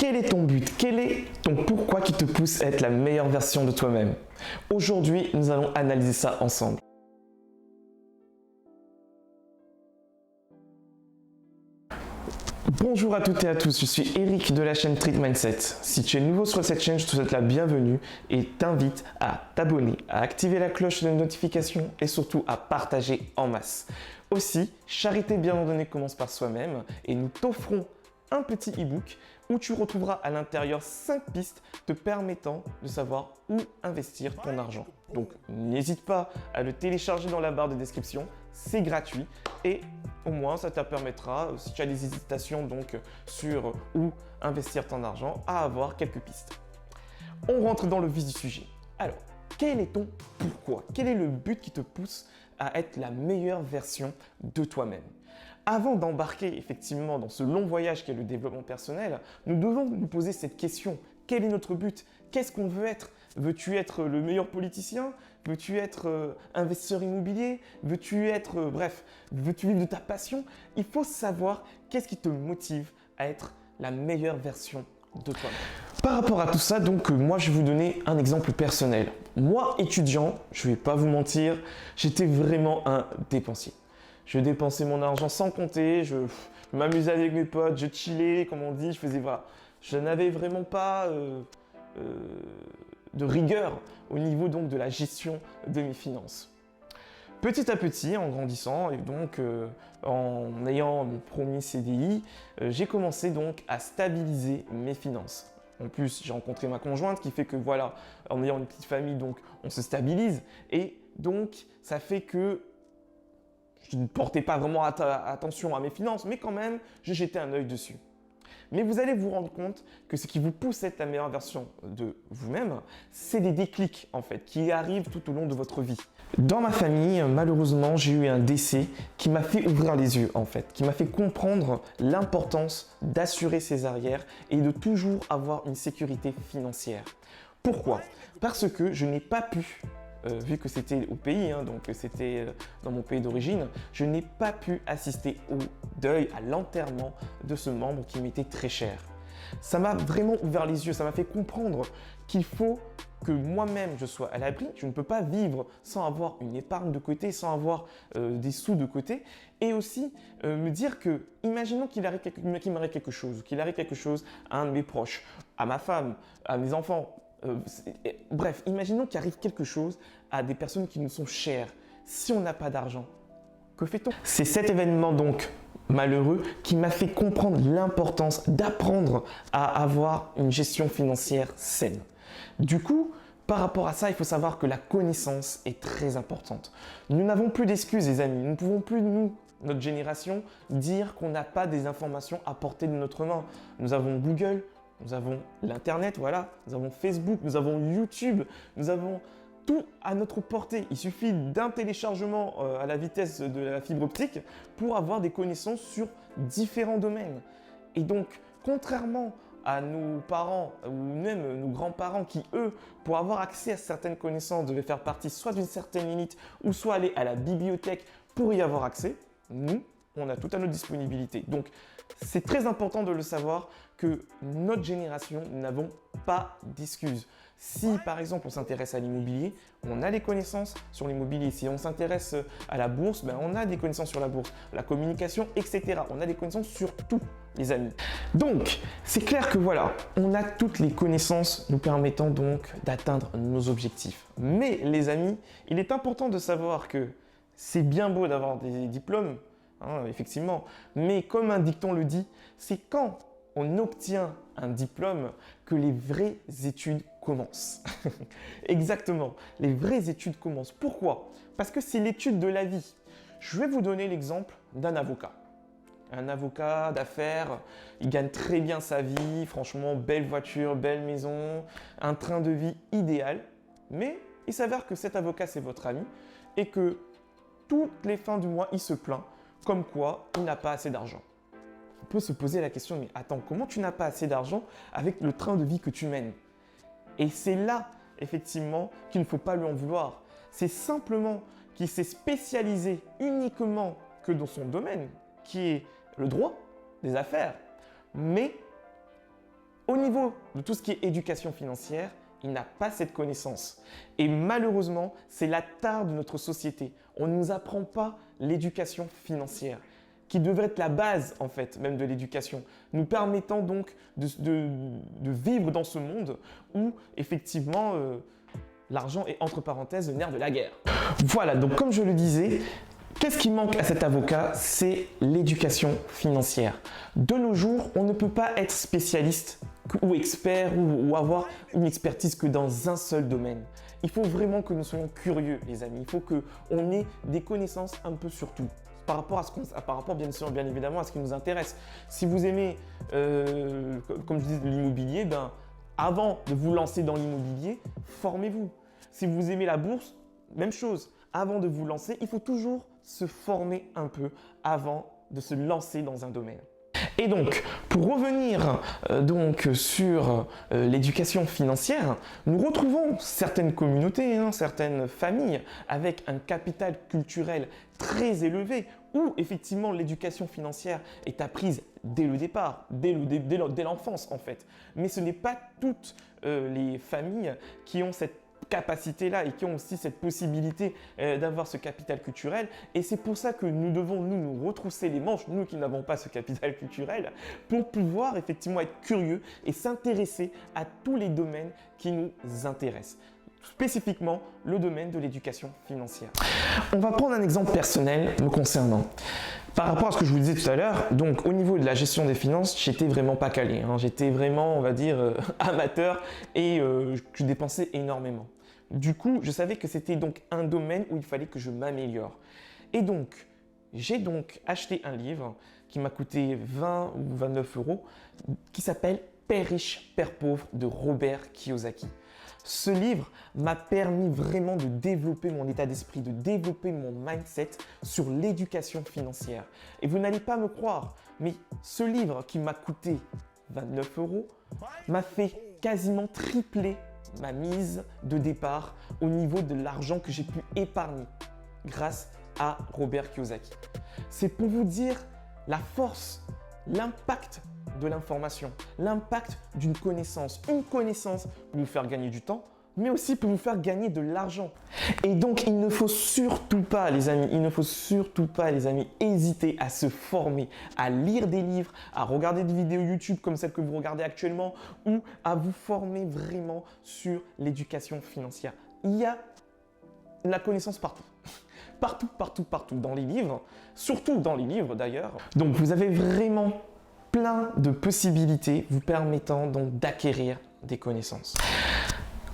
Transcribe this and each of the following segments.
Quel est ton but? Quel est ton pourquoi qui te pousse à être la meilleure version de toi-même? Aujourd'hui, nous allons analyser ça ensemble. Bonjour à toutes et à tous, je suis Eric de la chaîne Treat Mindset. Si tu es nouveau sur cette chaîne, je te souhaite la bienvenue et t'invite à t'abonner, à activer la cloche de notification et surtout à partager en masse. Aussi, Charité bien ordonnée commence par soi-même et nous t'offrons un petit e-book où tu retrouveras à l'intérieur 5 pistes te permettant de savoir où investir ton argent. Donc n'hésite pas à le télécharger dans la barre de description, c'est gratuit et au moins ça te permettra, si tu as des hésitations donc sur où investir ton argent, à avoir quelques pistes. On rentre dans le vif du sujet. Alors, quel est ton pourquoi? Quel est le but qui te pousse à être la meilleure version de toi-même? Avant d'embarquer effectivement dans ce long voyage qu'est le développement personnel, nous devons nous poser cette question. Quel est notre but? Qu'est-ce qu'on veut être? Veux-tu être le meilleur politicien? Veux-tu être investisseur immobilier? Veux-tu être, veux-tu vivre de ta passion? Il faut savoir qu'est-ce qui te motive à être la meilleure version de toi-même. Par rapport à tout ça, donc moi je vais vous donner un exemple personnel. Moi, étudiant, je ne vais pas vous mentir, j'étais vraiment un dépensier. Je dépensais mon argent sans compter, je m'amusais avec mes potes, je chillais, comme on dit, je faisais voilà. Je n'avais vraiment pas de rigueur au niveau donc de la gestion de mes finances. Petit à petit, en grandissant et donc en ayant mon premier CDI, j'ai commencé donc à stabiliser mes finances. En plus, j'ai rencontré ma conjointe qui fait que voilà, en ayant une petite famille, donc on se stabilise et donc ça fait que je ne portais pas vraiment attention à mes finances, mais quand même, je jetais un œil dessus. Mais vous allez vous rendre compte que ce qui vous pousse à être la meilleure version de vous-même, c'est des déclics en fait qui arrivent tout au long de votre vie. Dans ma famille, malheureusement, j'ai eu un décès qui m'a fait ouvrir les yeux en fait, qui m'a fait comprendre l'importance d'assurer ses arrières et de toujours avoir une sécurité financière. Pourquoi? Parce que je n'ai pas pu vu que c'était au pays, donc c'était dans mon pays d'origine, je n'ai pas pu assister au deuil, à l'enterrement de ce membre qui m'était très cher. Ça m'a vraiment ouvert les yeux, ça m'a fait comprendre qu'il faut que moi-même je sois à l'abri. Je ne peux pas vivre sans avoir une épargne de côté, sans avoir des sous de côté. Et aussi me dire que, imaginons qu'il m'arrive quelque chose, qu'il arrive quelque chose à un de mes proches, à ma femme, à mes enfants. Bref, imaginons qu'il arrive quelque chose à des personnes qui nous sont chères. Si on n'a pas d'argent, que fait-on? C'est cet événement donc malheureux qui m'a fait comprendre l'importance d'apprendre à avoir une gestion financière saine. Du coup, par rapport à ça, il faut savoir que la connaissance est très importante. Nous n'avons plus d'excuses, les amis. Nous ne pouvons plus, notre génération, dire qu'on n'a pas des informations à portée de notre main. Nous avons Google, nous avons l'Internet, voilà, nous avons Facebook, nous avons YouTube, nous avons tout à notre portée. Il suffit d'un téléchargement à la vitesse de la fibre optique pour avoir des connaissances sur différents domaines. Et donc, contrairement à nos parents ou même nos grands-parents qui, eux, pour avoir accès à certaines connaissances, devaient faire partie soit d'une certaine élite ou soit aller à la bibliothèque pour y avoir accès, nous, on a tout à notre disponibilité. Donc, c'est très important de le savoir que notre génération, nous n'avons pas d'excuses. Si par exemple on s'intéresse à l'immobilier, on a des connaissances sur l'immobilier. Si on s'intéresse à la bourse, on a des connaissances sur la bourse, la communication, etc. On a des connaissances sur tout, les amis. Donc, c'est clair que voilà, on a toutes les connaissances nous permettant donc d'atteindre nos objectifs. Mais les amis, il est important de savoir que c'est bien beau d'avoir des diplômes, effectivement, mais comme un dicton le dit, c'est quand on obtient un diplôme que les vraies études commencent. Exactement, les vraies études commencent. Pourquoi? Parce que c'est l'étude de la vie. Je vais vous donner l'exemple d'un avocat. Un avocat d'affaires, il gagne très bien sa vie, franchement, belle voiture, belle maison, un train de vie idéal. Mais il s'avère que cet avocat, c'est votre ami et que toutes les fins du mois, il se plaint comme quoi il n'a pas assez d'argent. On peut se poser la question, mais attends, comment tu n'as pas assez d'argent avec le train de vie que tu mènes? Et c'est là, effectivement, qu'il ne faut pas lui en vouloir. C'est simplement qu'il s'est spécialisé uniquement que dans son domaine, qui est le droit des affaires. Mais au niveau de tout ce qui est éducation financière, il n'a pas cette connaissance. Et malheureusement, c'est la tare de notre société. On ne nous apprend pas l'éducation financière, qui devrait être la base en fait même de l'éducation, nous permettant donc de vivre dans ce monde où effectivement l'argent est entre parenthèses le nerf de la guerre. Voilà, donc comme je le disais, qu'est-ce qui manque à cet avocat? C'est l'éducation financière. De nos jours, on ne peut pas être spécialiste ou expert ou avoir une expertise que dans un seul domaine. Il faut vraiment que nous soyons curieux, les amis. Il faut qu'on ait des connaissances un peu sur tout. Par rapport bien évidemment à ce qui nous intéresse. Si vous aimez, comme je dis, l'immobilier, ben, avant de vous lancer dans l'immobilier, formez-vous. Si vous aimez la bourse, même chose. Avant de vous lancer, il faut toujours se former un peu avant de se lancer dans un domaine. Et donc, pour revenir sur l'éducation financière, nous retrouvons certaines communautés, certaines familles avec un capital culturel très élevé où effectivement l'éducation financière est apprise dès le départ, dès l'enfance en fait. Mais ce n'est pas toutes les familles qui ont cette capacité-là et qui ont aussi cette possibilité d'avoir ce capital culturel. Et c'est pour ça que nous devons nous retrousser les manches, nous qui n'avons pas ce capital culturel, pour pouvoir effectivement être curieux et s'intéresser à tous les domaines qui nous intéressent. Spécifiquement le domaine de l'éducation financière. On va prendre un exemple personnel me concernant. Par rapport à ce que je vous disais tout à l'heure, donc au niveau de la gestion des finances, j'étais vraiment pas calé. J'étais vraiment, on va dire, amateur et je dépensais énormément. Du coup, je savais que c'était donc un domaine où il fallait que je m'améliore. Et donc, j'ai donc acheté un livre qui m'a coûté 20 ou 29 euros qui s'appelle « Père riche, Père pauvre » de Robert Kiyosaki. Ce livre m'a permis vraiment de développer mon état d'esprit, de développer mon mindset sur l'éducation financière. Et vous n'allez pas me croire, mais ce livre qui m'a coûté 29 euros m'a fait quasiment tripler ma mise de départ au niveau de l'argent que j'ai pu épargner grâce à Robert Kiyosaki. C'est pour vous dire la force, l'impact de l'information, l'impact d'une connaissance. Une connaissance pour vous faire gagner du temps, mais aussi pour vous faire gagner de l'argent. Et donc, il ne faut surtout pas, les amis, hésiter à se former, à lire des livres, à regarder des vidéos YouTube comme celles que vous regardez actuellement ou à vous former vraiment sur l'éducation financière. Il y a la connaissance partout. Partout dans les livres, surtout dans les livres d'ailleurs. Donc, vous avez vraiment plein de possibilités vous permettant donc d'acquérir des connaissances.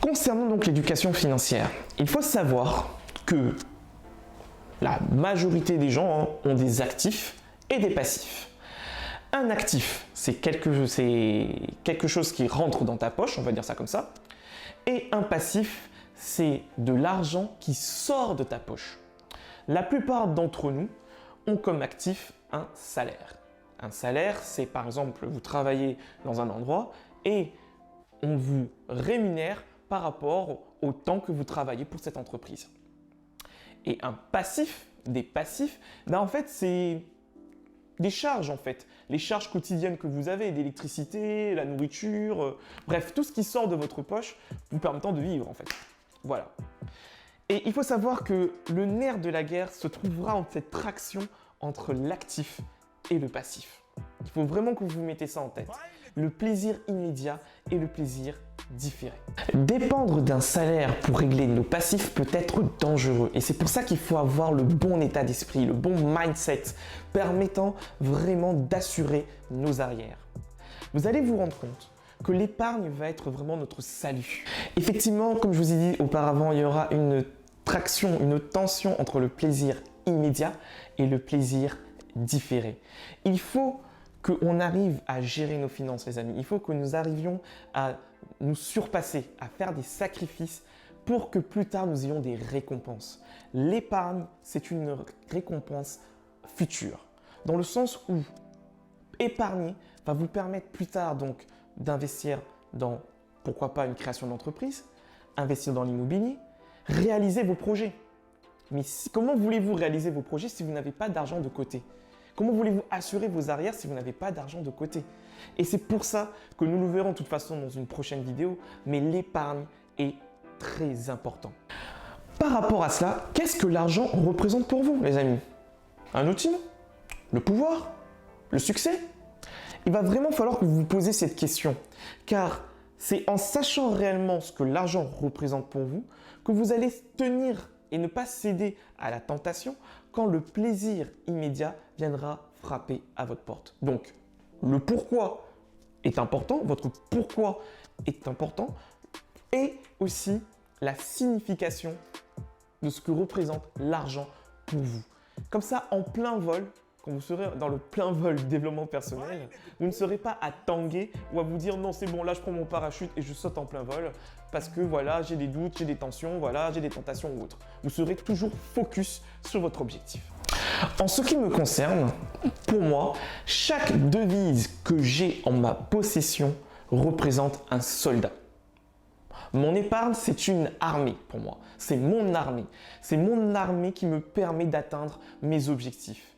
Concernant donc l'éducation financière, il faut savoir que la majorité des gens ont des actifs et des passifs. Un actif, c'est quelque chose qui rentre dans ta poche, on va dire ça comme ça. Et un passif, c'est de l'argent qui sort de ta poche. La plupart d'entre nous ont comme actif un salaire. Un salaire, c'est par exemple, vous travaillez dans un endroit et on vous rémunère par rapport au temps que vous travaillez pour cette entreprise. Et un passif, des passifs, en fait, c'est des charges en fait. Les charges quotidiennes que vous avez, d'électricité, la nourriture, bref, tout ce qui sort de votre poche vous permettant de vivre en fait. Voilà. Et il faut savoir que le nerf de la guerre se trouvera en cette traction entre l'actif et le passif. Il faut vraiment que vous vous mettez ça en tête. Le plaisir immédiat et le plaisir différé. Dépendre d'un salaire pour régler nos passifs peut être dangereux et c'est pour ça qu'il faut avoir le bon état d'esprit, le bon mindset permettant vraiment d'assurer nos arrières. Vous allez vous rendre compte que l'épargne va être vraiment notre salut. Effectivement, comme je vous ai dit auparavant, il y aura une traction, une tension entre le plaisir immédiat et le plaisir différé. Il faut qu'on arrive à gérer nos finances, les amis. Il faut que nous arrivions à nous surpasser, à faire des sacrifices pour que plus tard nous ayons des récompenses. L'épargne, c'est une récompense future, dans le sens où épargner va vous permettre plus tard donc d'investir dans, pourquoi pas, une création d'entreprise, investir dans l'immobilier, réaliser vos projets. Mais comment voulez-vous réaliser vos projets si vous n'avez pas d'argent de côté ? Comment voulez-vous assurer vos arrières si vous n'avez pas d'argent de côté? Et c'est pour ça que nous le verrons de toute façon dans une prochaine vidéo, mais l'épargne est très important. Par rapport à cela, qu'est-ce que l'argent représente pour vous, les amis? Un outil? Le pouvoir? Le succès? Il va vraiment falloir que vous vous posiez cette question, car c'est en sachant réellement ce que l'argent représente pour vous que vous allez tenir et ne pas céder à la tentation quand le plaisir immédiat viendra frapper à votre porte. Donc, le pourquoi est important, votre pourquoi est important, et aussi la signification de ce que représente l'argent pour vous. Comme ça, en plein vol, quand vous serez dans le plein vol du développement personnel, vous ne serez pas à tanguer ou à vous dire non, c'est bon, là je prends mon parachute et je saute en plein vol parce que voilà, j'ai des doutes, j'ai des tensions, voilà, j'ai des tentations ou autres. Vous serez toujours focus sur votre objectif. En ce qui me concerne, pour moi, chaque devise que j'ai en ma possession représente un soldat. Mon épargne, c'est une armée pour moi. C'est mon armée. C'est mon armée qui me permet d'atteindre mes objectifs.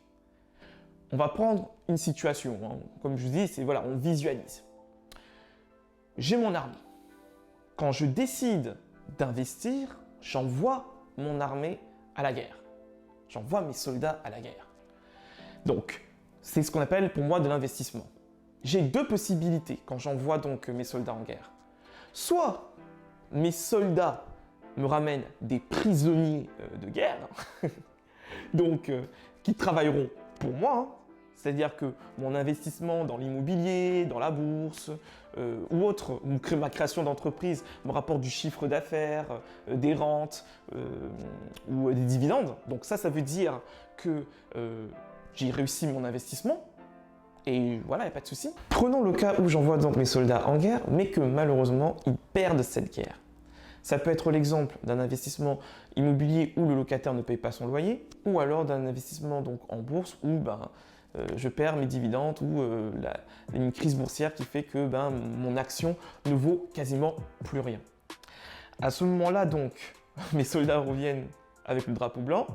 On va prendre une situation, hein. Comme je vous dis, c'est voilà, on visualise. J'ai mon armée. Quand je décide d'investir, j'envoie mon armée à la guerre. J'envoie mes soldats à la guerre. Donc, c'est ce qu'on appelle pour moi de l'investissement. J'ai deux possibilités quand j'envoie donc mes soldats en guerre. Soit mes soldats me ramènent des prisonniers de guerre, donc qui travailleront pour moi, hein. C'est-à-dire que mon investissement dans l'immobilier, dans la bourse ou autre, ou ma création d'entreprise me rapporte du chiffre d'affaires, des rentes ou des dividendes. Donc ça veut dire que j'ai réussi mon investissement et voilà, il n'y a pas de souci. Prenons le cas où j'envoie donc mes soldats en guerre, mais que malheureusement, ils perdent cette guerre. Ça peut être l'exemple d'un investissement immobilier où le locataire ne paye pas son loyer, ou alors d'un investissement donc en bourse où je perds mes dividendes ou une crise boursière qui fait que mon action ne vaut quasiment plus rien. À ce moment-là, donc, mes soldats reviennent avec le drapeau blanc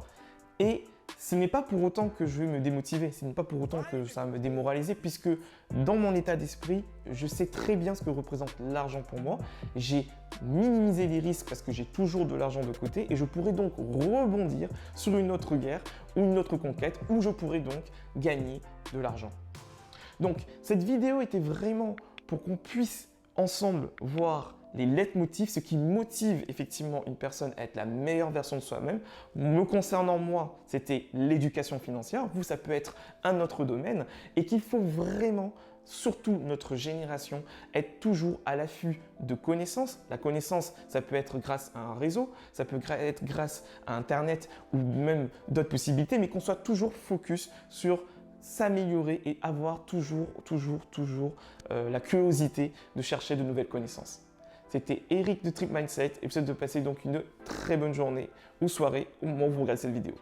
et ce n'est pas pour autant que je vais me démotiver, ce n'est pas pour autant que ça va me démoraliser puisque dans mon état d'esprit, je sais très bien ce que représente l'argent pour moi. J'ai minimisé les risques parce que j'ai toujours de l'argent de côté et je pourrais donc rebondir sur une autre guerre ou une autre conquête où je pourrais donc gagner de l'argent. Donc cette vidéo était vraiment pour qu'on puisse ensemble voir les leitmotifs, ce qui motive effectivement une personne à être la meilleure version de soi-même. Me concernant moi, c'était l'éducation financière. Vous, ça peut être un autre domaine et qu'il faut vraiment, surtout notre génération, être toujours à l'affût de connaissances. La connaissance, ça peut être grâce à un réseau, ça peut être grâce à Internet ou même d'autres possibilités, mais qu'on soit toujours focus sur s'améliorer et avoir toujours la curiosité de chercher de nouvelles connaissances. C'était Eric de Trip Mindset et je vous souhaite de passer donc une très bonne journée ou soirée au moment où vous regardez cette vidéo.